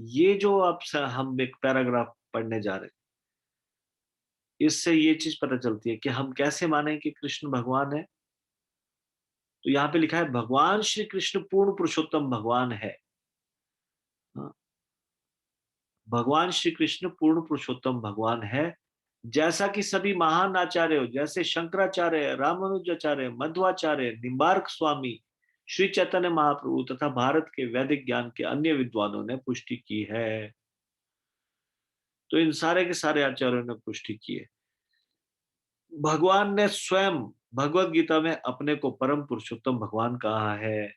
ये जो अब हम एक पैराग्राफ पढ़ने जा रहे हैं, इससे ये चीज पता चलती है कि हम कैसे माने कि कृष्ण भगवान है। तो यहाँ पे लिखा है भगवान श्री कृष्ण पूर्ण पुरुषोत्तम भगवान है। भगवान श्री कृष्ण पूर्ण पुरुषोत्तम भगवान है, जैसा कि सभी महान आचार्य हो, जैसे शंकराचार्य, रामानुजाचार्य, मध्वाचार्य, निम्बार्क स्वामी, श्री चैतन्य महाप्रभु तथा भारत के वैदिक ज्ञान के अन्य विद्वानों ने पुष्टि की है। तो इन सारे के सारे आचार्यों ने पुष्टि की है। भगवान ने स्वयं भगवत गीता में अपने को परम पुरुषोत्तम भगवान कहा है।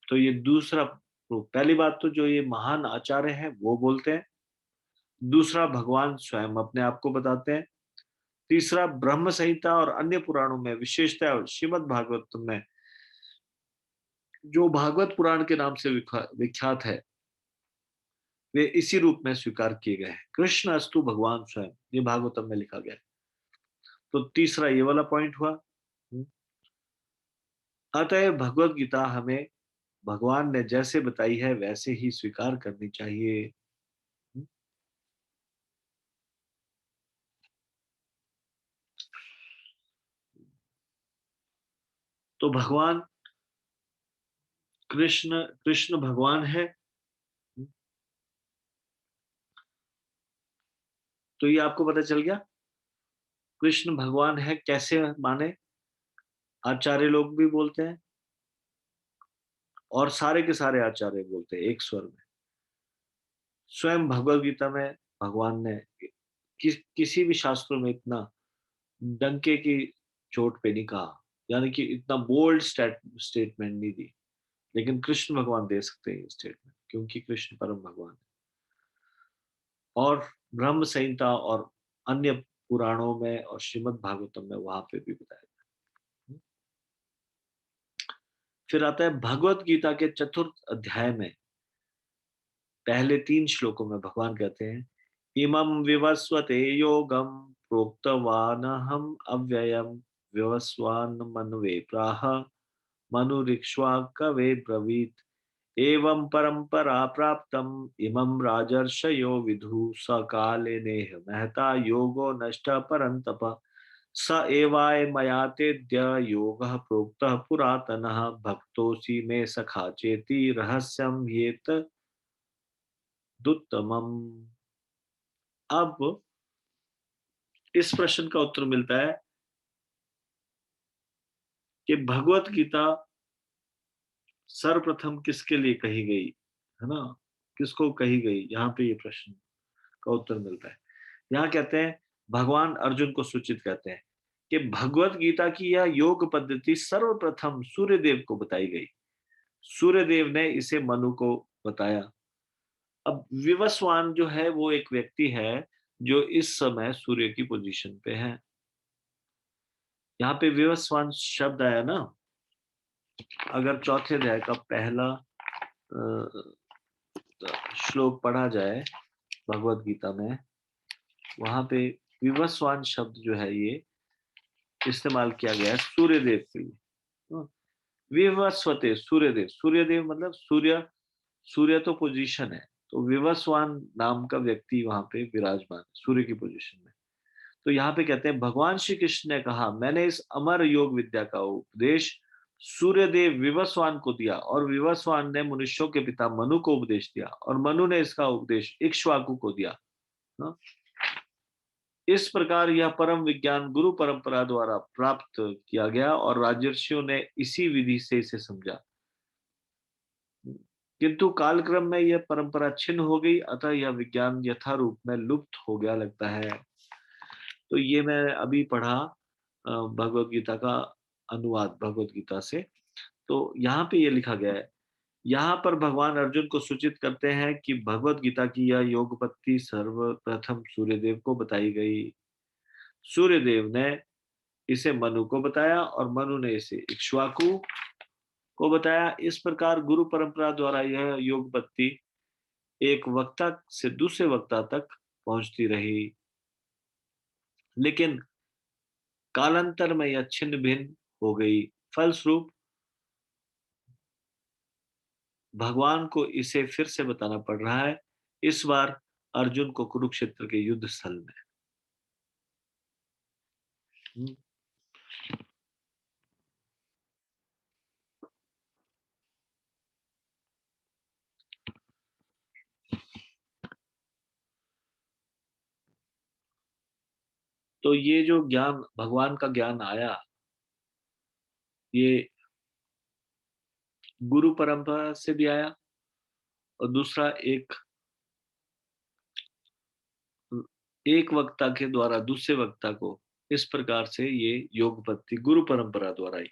तो ये दूसरा प्रूफ। पहली बात तो जो ये महान आचार्य हैं वो बोलते हैं, दूसरा भगवान स्वयं अपने आप को बताते हैं, तीसरा ब्रह्म संहिता और अन्य पुराणों में, विशेषतः श्रीमद् भागवत में जो भागवत पुराण के नाम से विख्यात है, वे इसी रूप में स्वीकार किए गए हैं। कृष्ण अस्तु भगवान स्वयं, ये भागवतम में लिखा गया है। तो तीसरा ये वाला पॉइंट हुआ। अतः भगवत गीता हमें भगवान ने जैसे बताई है वैसे ही स्वीकार करनी चाहिए। तो भगवान कृष्ण कृष्ण भगवान है। तो ये आपको पता चल गया कृष्ण भगवान है कैसे माने। आचार्य लोग भी बोलते हैं और सारे के सारे आचार्य बोलते हैं एक स्वर में। स्वयं भगवद गीता में भगवान ने किसी भी शास्त्रों में इतना डंके की चोट पे नहीं कहा, यानी कि इतना बोल्ड स्टेटमेंट नहीं दी, लेकिन कृष्ण भगवान दे सकते हैं स्टेटमेंट, क्योंकि कृष्ण परम भगवान है। और ब्रह्म संहिता और अन्य पुराणों में और श्रीमद् भागवतम में वहां पे भी बताया गया। फिर आता है भगवत गीता के 4th अध्याय में पहले 3 श्लोकों में भगवान कहते हैं इमं विवस्वते योगम प्रोक्तवानहम अव्ययम विवस्वान मनवे प्राह मनुरिक्ष्वाकवे ब्रवीत् एवं परंपरा प्राप्तम इमं राजर्षयो विदु सकाले नेह महता योगो नष्ट परंतप स एवाय मया तेद्य योगः प्रोक्तः पुरातनः भक्तोऽसि मे सखा चेति रहस्यं ह्येत दुत्तमम्। अब इस प्रश्न का उत्तर मिलता है कि भगवत गीता सर्वप्रथम किसके लिए कही गई है ना, किसको कही गई, यहाँ पे ये प्रश्न का उत्तर मिलता है। यहाँ कहते हैं भगवान अर्जुन को सूचित करते हैं कि भगवत गीता की यह योग पद्धति सर्वप्रथम सूर्यदेव को बताई गई। सूर्यदेव ने इसे मनु को बताया। अब विवस्वान जो है वो एक व्यक्ति है जो इस समय सूर्य की पोजीशन पे है। यहाँ पे विवस्वान शब्द आया ना, अगर चौथे अध्याय का पहला श्लोक पढ़ा जाए भगवत गीता में, वहां पे विवस्वान शब्द जो है ये इस्तेमाल किया गया है सूर्यदेव के लिए। विवस्वते सूर्यदेव, सूर्यदेव मतलब सूर्य, सूर्य तो पोजीशन है, तो विवस्वान नाम का व्यक्ति वहां पे विराजमान है सूर्य की पोजीशन में। तो यहाँ पे कहते हैं भगवान श्री कृष्ण ने कहा, मैंने इस अमर योग विद्या का उपदेश सूर्यदेव विवस्वान को दिया और विवस्वान ने मनुष्यों के पिता मनु को उपदेश दिया और मनु ने इसका उपदेश इक्ष्वाकु को दिया। इस प्रकार यह परम विज्ञान गुरु परंपरा द्वारा प्राप्त किया गया और राजर्षियों ने इसी विधि से इसे समझा, किंतु कालक्रम में यह परंपरा छिन्न हो गई, अतः यह विज्ञान यथारूप में लुप्त हो गया लगता है। तो ये मैं अभी पढ़ा भगवत गीता का अनुवाद भगवत गीता से। तो यहाँ पे ये लिखा गया है, यहाँ पर भगवान अर्जुन को सूचित करते हैं कि भगवत गीता की यह योग पद्धति सर्वप्रथम सूर्यदेव को बताई गई। सूर्यदेव ने इसे मनु को बताया और मनु ने इसे इक्ष्वाकु को बताया। इस प्रकार गुरु परंपरा द्वारा यह योग पद्धति एक वक्ता से दूसरे वक्ता तक पहुंचती रही, लेकिन कालांतर में यह छिन्न भिन्न हो गई। फलस्वरूप भगवान को इसे फिर से बताना पड़ रहा है, इस बार अर्जुन को कुरुक्षेत्र के युद्ध स्थल में। तो ये जो ज्ञान भगवान का ज्ञान आया, ये गुरु परंपरा से भी आया और दूसरा एक वक्ता के द्वारा दूसरे वक्ता को, इस प्रकार से ये योग पद्धति गुरु परंपरा द्वारा ही।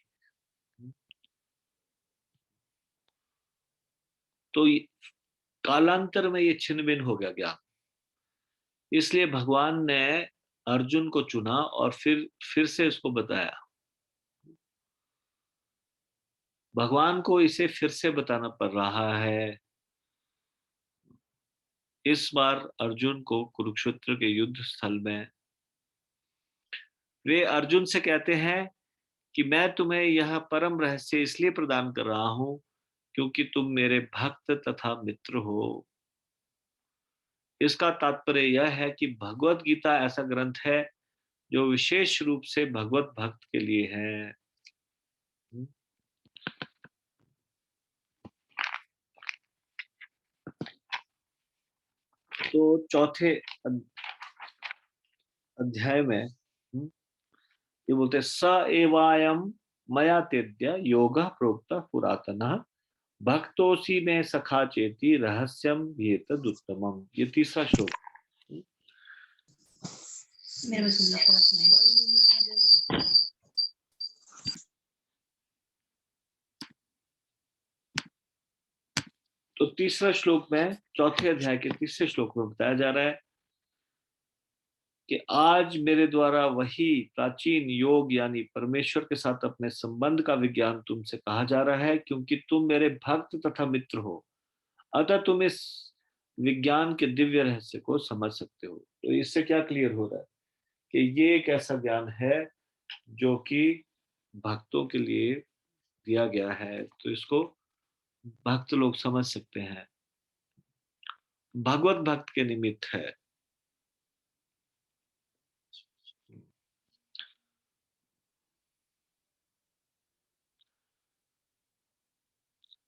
तो कालांतर में ये छिन्न भिन्न हो गया ज्ञान, इसलिए भगवान ने अर्जुन को चुना और फिर से इसको बताया। भगवान को इसे फिर से बताना पड़ रहा है। इस बार अर्जुन को कुरुक्षेत्र के युद्ध स्थल में वे अर्जुन से कहते हैं कि मैं तुम्हें यह परम रहस्य इसलिए प्रदान कर रहा हूं क्योंकि तुम मेरे भक्त तथा मित्र हो। इसका तात्पर्य यह है कि भगवत गीता ऐसा ग्रंथ है जो विशेष रूप से भगवत भक्त के लिए है। तो चौथे अध्याय में ये बोलते स एवायम मया तेद्य योगः प्रोक्तः पुरातनः भक्तोसी में सखा चेति रहस्यम एतदुत्तमम्। ये तीसरा श्लोक। तो तीसरा श्लोक में, चौथे अध्याय के तीसरे श्लोक में बताया जा रहा है कि आज मेरे द्वारा वही प्राचीन योग यानी परमेश्वर के साथ अपने संबंध का विज्ञान तुमसे कहा जा रहा है क्योंकि तुम मेरे भक्त तथा मित्र हो, अतः तुम इस विज्ञान के दिव्य रहस्य को समझ सकते हो। तो इससे क्या क्लियर हो रहा है कि ये एक ऐसा ज्ञान है जो कि भक्तों के लिए दिया गया है, तो इसको भक्त लोग समझ सकते हैं। भगवत भक्त के निमित्त है।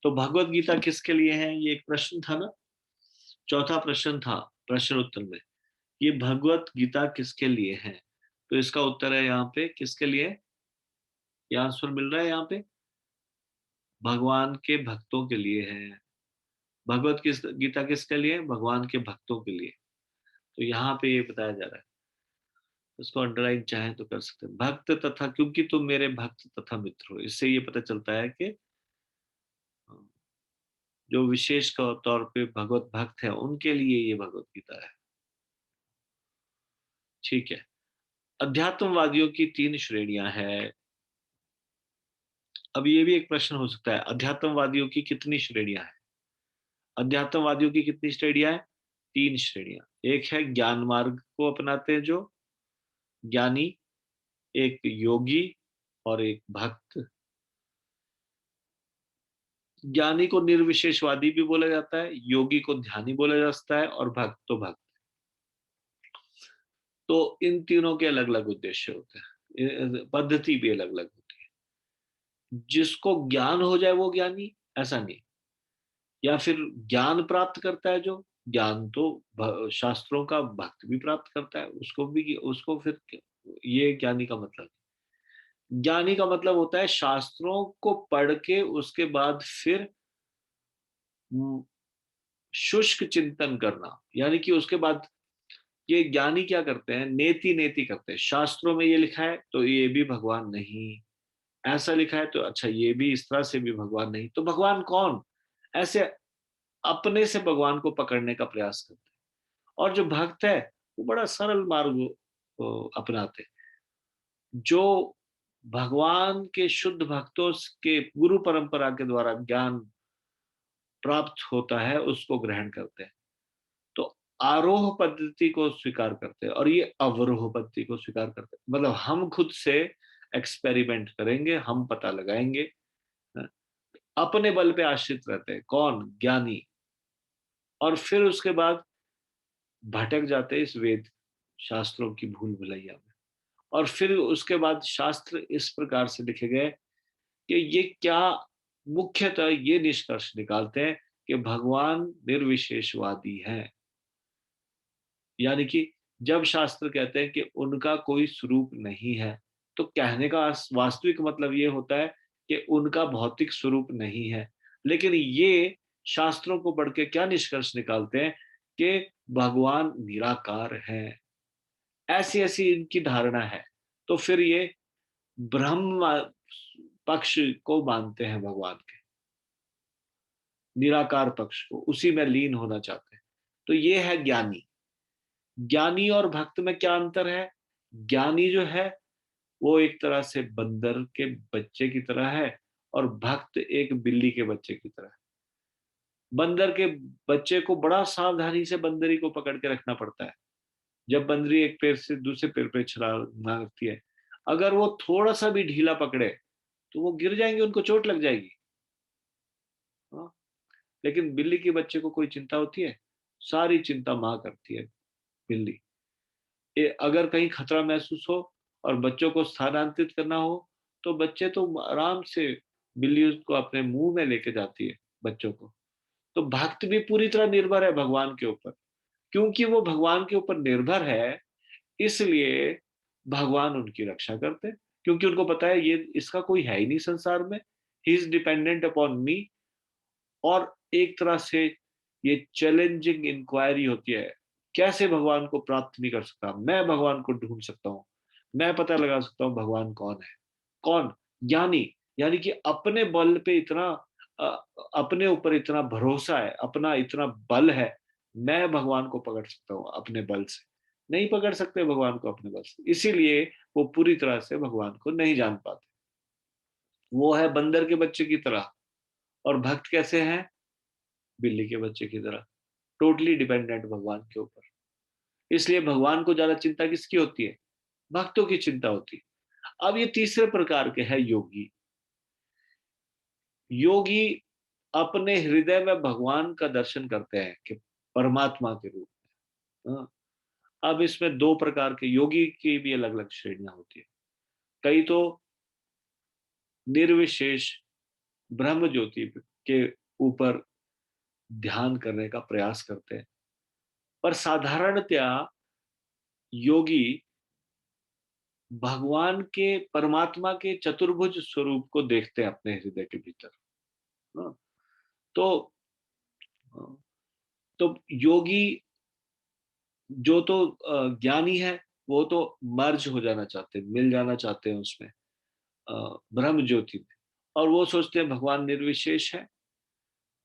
तो भगवत गीता किसके लिए है, ये एक प्रश्न था ना, चौथा प्रश्न था प्रश्न उत्तर में, ये भगवत गीता किसके लिए है। तो इसका उत्तर है यहाँ पे किसके लिए, ये आंसर मिल रहा है यहाँ पे, भगवान के भक्तों के लिए है। भगवत गीता किसके लिए, भगवान के भक्तों के लिए। तो यहाँ पे ये बताया जा रहा है, इसको अंडरलाइन चाहे तो कर सकते हैं, भक्त तथा, क्योंकि तुम मेरे भक्त तथा मित्र हो। इससे ये पता चलता है कि जो विशेष तौर पे भगवत भक्त है उनके लिए ये भगवत गीता है। ठीक है। अध्यात्मवादियों की 3 श्रेणियां हैं। अब ये भी एक प्रश्न हो सकता है, अध्यात्मवादियों की कितनी श्रेणियां हैं। अध्यात्मवादियों की कितनी श्रेणियां हैं, 3 श्रेणियां। एक है ज्ञान मार्ग को अपनाते हैं जो ज्ञानी, एक योगी और एक भक्त। ज्ञानी को निर्विशेषवादी भी बोला जाता है, योगी को ध्यानी बोला जाता है, और भक्त तो भक्त। तो इन तीनों के अलग अलग उद्देश्य होते हैं, पद्धति भी अलग अलग होती है। जिसको ज्ञान हो जाए वो ज्ञानी, ऐसा नहीं, या फिर ज्ञान प्राप्त करता है जो, ज्ञान तो शास्त्रों का भक्त भी प्राप्त करता है, उसको फिर ये ज्ञानी का मतलब। ज्ञानी का मतलब होता है शास्त्रों को पढ़ के उसके बाद फिर शुष्क चिंतन करना, यानी कि उसके बाद ये ज्ञानी क्या करते हैं, नेति नेति करते हैं। शास्त्रों में ये लिखा है तो ये भी भगवान नहीं, ऐसा लिखा है तो अच्छा ये भी इस तरह से भी भगवान नहीं, तो भगवान कौन, ऐसे अपने से भगवान को पकड़ने का प्रयास करते हैं। और जो भक्त है वो बड़ा सरल मार्ग अपनाते हैं। जो भगवान के शुद्ध भक्तों के गुरु परंपरा के द्वारा ज्ञान प्राप्त होता है उसको ग्रहण करते हैं। तो आरोह पद्धति को स्वीकार करते हैं और ये अवरोह पद्धति को स्वीकार करते हैं। मतलब हम खुद से एक्सपेरिमेंट करेंगे, हम पता लगाएंगे, अपने बल पे आश्रित रहते हैं। कौन, ज्ञानी। और फिर उसके बाद भटक जाते हैं इस वेद शास्त्रों की भूल भुलैया में। और फिर उसके बाद शास्त्र इस प्रकार से लिखे गए कि ये क्या, मुख्यतः ये निष्कर्ष निकालते हैं कि भगवान निर्विशेषवादी हैं। यानी कि जब शास्त्र कहते हैं कि उनका कोई स्वरूप नहीं है, तो कहने का वास्तविक मतलब ये होता है कि उनका भौतिक स्वरूप नहीं है। लेकिन ये शास्त्रों को पढ़ के क्या निष्कर्ष निकालते हैं कि भगवान निराकार है, ऐसी ऐसी इनकी धारणा है। तो फिर ये ब्रह्म पक्ष को मानते हैं, भगवान के निराकार पक्ष को, उसी में लीन होना चाहते हैं। तो ये है ज्ञानी। ज्ञानी और भक्त में क्या अंतर है, ज्ञानी जो है वो एक तरह से बंदर के बच्चे की तरह है और भक्त एक बिल्ली के बच्चे की तरह है। बंदर के बच्चे को बड़ा सावधानी से बंदरी को पकड़ के रखना पड़ता है। जब बंदरी एक पैर से दूसरे पैर पे छलांग मारती है, अगर वो थोड़ा सा भी ढीला पकड़े तो वो गिर जाएंगे, उनको चोट लग जाएगी। हाँ? लेकिन बिल्ली के बच्चे को कोई चिंता होती है, सारी चिंता माँ करती है बिल्ली। अगर कहीं खतरा महसूस हो और बच्चों को स्थानांतरित करना हो तो बच्चे तो आराम से बिल्ली उसको अपने मुंह में लेके जाती है बच्चों को। तो भक्त भी पूरी तरह निर्भर है भगवान के ऊपर। क्योंकि वो भगवान के ऊपर निर्भर है, इसलिए भगवान उनकी रक्षा करते हैं, क्योंकि उनको पता है ये इसका कोई है ही नहीं संसार में, ही इज डिपेंडेंट अपॉन मी। और एक तरह से ये चैलेंजिंग इंक्वायरी होती है, कैसे भगवान को प्राप्त नहीं कर सकता, मैं भगवान को ढूंढ सकता हूँ, मैं पता लगा सकता हूँ भगवान कौन है। कौन, ज्ञानी। यानी कि अपने बल पे इतना अपने ऊपर इतना भरोसा है, अपना इतना बल है, मैं भगवान को पकड़ सकता हूँ अपने बल से। नहीं पकड़ सकते भगवान को अपने बल से, इसीलिए वो पूरी तरह से भगवान को नहीं जान पाते। वो है बंदर के बच्चे की तरह। और भक्त कैसे हैं, बिल्ली के बच्चे की तरह, टोटली डिपेंडेंट भगवान के ऊपर। इसलिए भगवान को ज्यादा चिंता किसकी होती है, भक्तों की चिंता होती है। अब ये तीसरे प्रकार के है योगी। योगी अपने हृदय में भगवान का दर्शन करते हैं कि परमात्मा के रूप में। हाँ। अब इसमें दो प्रकार के योगी की भी अलग अलग श्रेणियां होती है। कई तो निर्विशेष ब्रह्म ज्योति के ऊपर ध्यान करने का प्रयास करते हैं, पर साधारणतया योगी भगवान के, परमात्मा के चतुर्भुज स्वरूप को देखते हैं अपने हृदय के भीतर। हाँ। तो योगी जो तो ज्ञानी है, वो तो मर्ज हो जाना चाहते हैं, मिल जाना चाहते हैं उसमें, ब्रह्म ज्योति में, और वो सोचते हैं भगवान निर्विशेष है,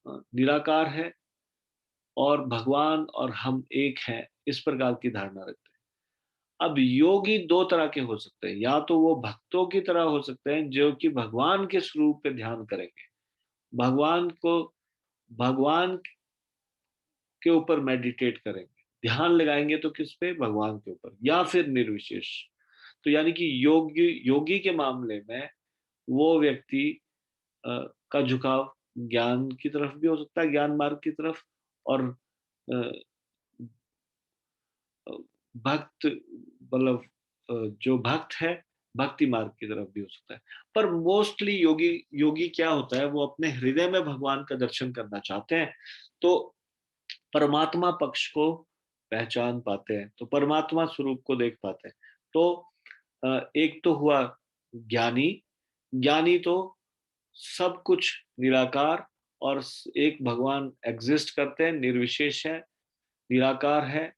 निराकार है, और भगवान और हम एक हैं, इस प्रकार की धारणा रखते हैं। अब योगी दो तरह के हो सकते हैं, या तो वो भक्तों की तरह हो सकते हैं जो कि भगवान के स्वरूप पे ध्यान करेंगे, भगवान के ऊपर मेडिटेट करेंगे, ध्यान लगाएंगे तो किस पे, भगवान के ऊपर, या फिर निर्विशेष। तो यानी कि योगी के मामले में वो व्यक्ति का झुकाव ज्ञान की तरफ भी हो सकता है, ज्ञान मार्ग की तरफ, और भक्त मतलब जो भक्त है भक्ति मार्ग की तरफ भी हो सकता है। पर मोस्टली योगी क्या होता है, वो अपने हृदय में भगवान का दर्शन करना चाहते हैं, तो परमात्मा पक्ष को पहचान पाते हैं, तो परमात्मा स्वरूप को देख पाते हैं। तो एक तो हुआ ज्ञानी तो सब कुछ निराकार, और एक भगवान एग्जिस्ट करते हैं, निर्विशेष है, निराकार है।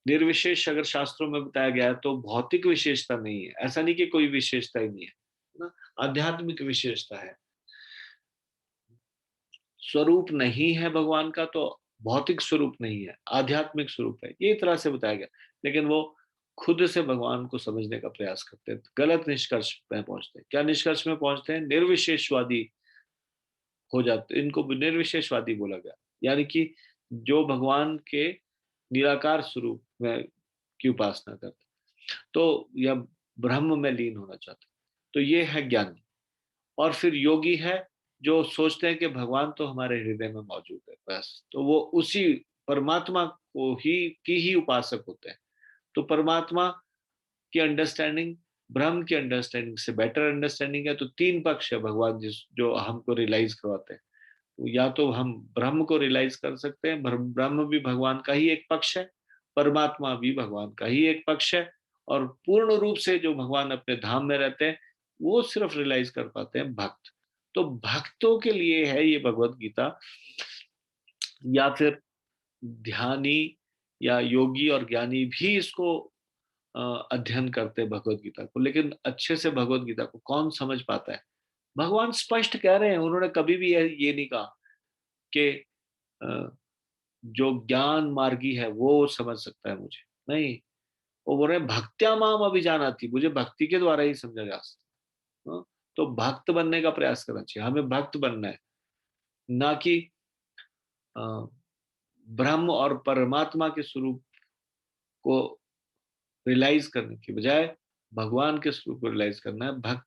निर्विशेष अगर शास्त्रों में बताया गया है तो भौतिक विशेषता नहीं है, ऐसा नहीं कि कोई विशेषता ही नहीं है ना, आध्यात्मिक विशेषता है। स्वरूप नहीं है भगवान का तो भौतिक स्वरूप नहीं है, आध्यात्मिक स्वरूप है, ये तरह से बताया गया। लेकिन वो खुद से भगवान को समझने का प्रयास करते हैं, गलत निष्कर्ष में पहुंचते हैं। क्या निष्कर्ष में पहुंचते हैं, निर्विशेषवादी हो जाते, इनको निर्विशेषवादी बोला गया, यानी कि जो भगवान के निराकार स्वरूप में की उपासना करते, तो या ब्रह्म में लीन होना चाहते, तो ये है ज्ञानी। और फिर योगी है जो सोचते हैं कि भगवान तो हमारे हृदय में मौजूद है बस, तो वो उसी परमात्मा को ही उपासक होते हैं। तो परमात्मा की अंडरस्टैंडिंग ब्रह्म की अंडरस्टैंडिंग से बेटर अंडरस्टैंडिंग है। तो तीन पक्ष है भगवान जो हमको रियलाइज करवाते हैं, या तो हम ब्रह्म को रियलाइज कर सकते हैं, ब्रह्म भी भगवान का ही एक पक्ष है, परमात्मा भी भगवान का ही एक पक्ष है, और पूर्ण रूप से जो भगवान अपने धाम में रहते हैं वो सिर्फ रियलाइज कर पाते हैं भक्त। तो भक्तों के लिए है ये भगवत गीता, या फिर ध्यानी या योगी और ज्ञानी भी इसको अध्ययन करते हैं भगवत गीता को। लेकिन अच्छे से भगवत गीता को कौन समझ पाता है, भगवान स्पष्ट कह रहे हैं, उन्होंने कभी भी ये नहीं कहा कि जो ज्ञान मार्गी है वो समझ सकता है मुझे, नहीं, वो बोल रहे हैं भक्त्या माम अभिजानाति, मुझे भक्ति के द्वारा ही समझा जा सकता है। तो भक्त बनने का प्रयास करना चाहिए, हमें भक्त बनना है, ना कि ब्रह्म और परमात्मा के स्वरूप को रियलाइज करने की बजाय भगवान के स्वरूप को रियलाइज करना है, भक्त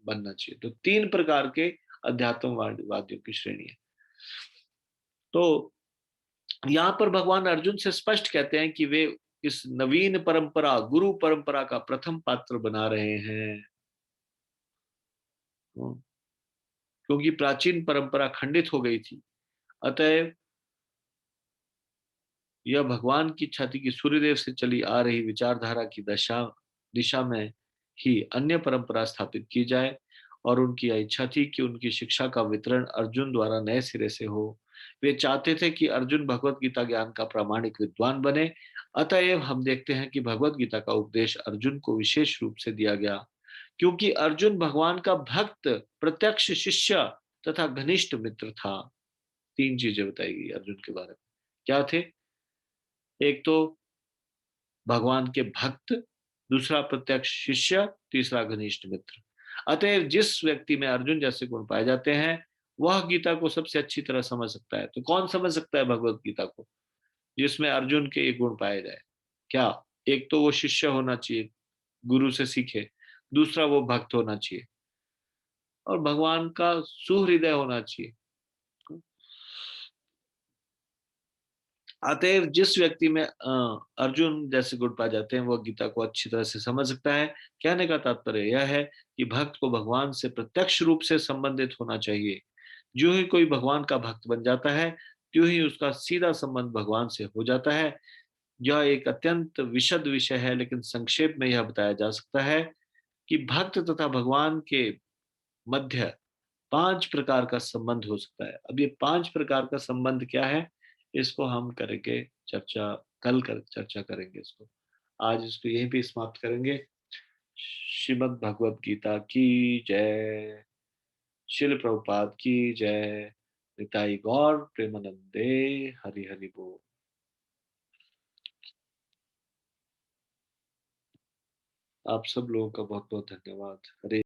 बनना चाहिए। तो तीन प्रकार के अध्यात्मवादियों की श्रेणी है। तो यहां पर भगवान अर्जुन से स्पष्ट कहते हैं कि वे इस नवीन परंपरा, गुरु परंपरा का प्रथम पात्र बना रहे हैं, क्योंकि प्राचीन परंपरा खंडित हो गई थी। अतएव यह भगवान की इच्छा थी कि सूर्यदेव से चली आ रही विचारधारा की दिशा में ही अन्य परंपरा स्थापित की जाए, और उनकी यह इच्छा थी कि उनकी शिक्षा का वितरण अर्जुन द्वारा नए सिरे से हो। वे चाहते थे कि अर्जुन भगवत गीता ज्ञान का प्रामाणिक विद्वान बने। अतएव हम देखते हैं कि भगवत गीता का उपदेश अर्जुन को विशेष रूप से दिया गया, क्योंकि अर्जुन भगवान का भक्त, प्रत्यक्ष शिष्य तथा घनिष्ठ मित्र था। तीन चीजें बताई गई अर्जुन के बारे में, क्या थे, एक तो भगवान के भक्त, दूसरा प्रत्यक्ष शिष्य, तीसरा घनिष्ठ मित्र। अतएव जिस व्यक्ति में अर्जुन जैसे गुण पाए जाते हैं वह गीता को सबसे अच्छी तरह समझ सकता है। तो कौन समझ सकता है भगवत गीता को, जिसमें अर्जुन के ये गुण पाए जाए? क्या, एक तो वो शिष्य होना चाहिए, गुरु से सीखे, दूसरा वो भक्त होना चाहिए, और भगवान का सुहृदय होना चाहिए। अतएव जिस व्यक्ति में अर्जुन जैसे गुण पाए जाते हैं वह गीता को अच्छी तरह से समझ सकता है। कहने का तात्पर्य यह है कि भक्त को भगवान से प्रत्यक्ष रूप से संबंधित होना चाहिए। जो ही कोई भगवान का भक्त बन जाता है त्यों ही उसका सीधा संबंध भगवान से हो जाता है। यह एक अत्यंत विशद विषय है, लेकिन संक्षेप में यह बताया जा सकता है कि भक्त तथा भगवान के मध्य 5 प्रकार का संबंध हो सकता है। अब ये 5 प्रकार का संबंध क्या है, इसको हम करेंगे चर्चा, कल चर्चा करेंगे इसको। आज इसको यहीं पे समाप्त करेंगे। श्रीमद् भगवत गीता की जय। श्रील प्रभुपाद की जय। निताई गौर प्रेमानंदे। हरि हरि बोल। आप सब लोगों का बहुत बहुत धन्यवाद। हरे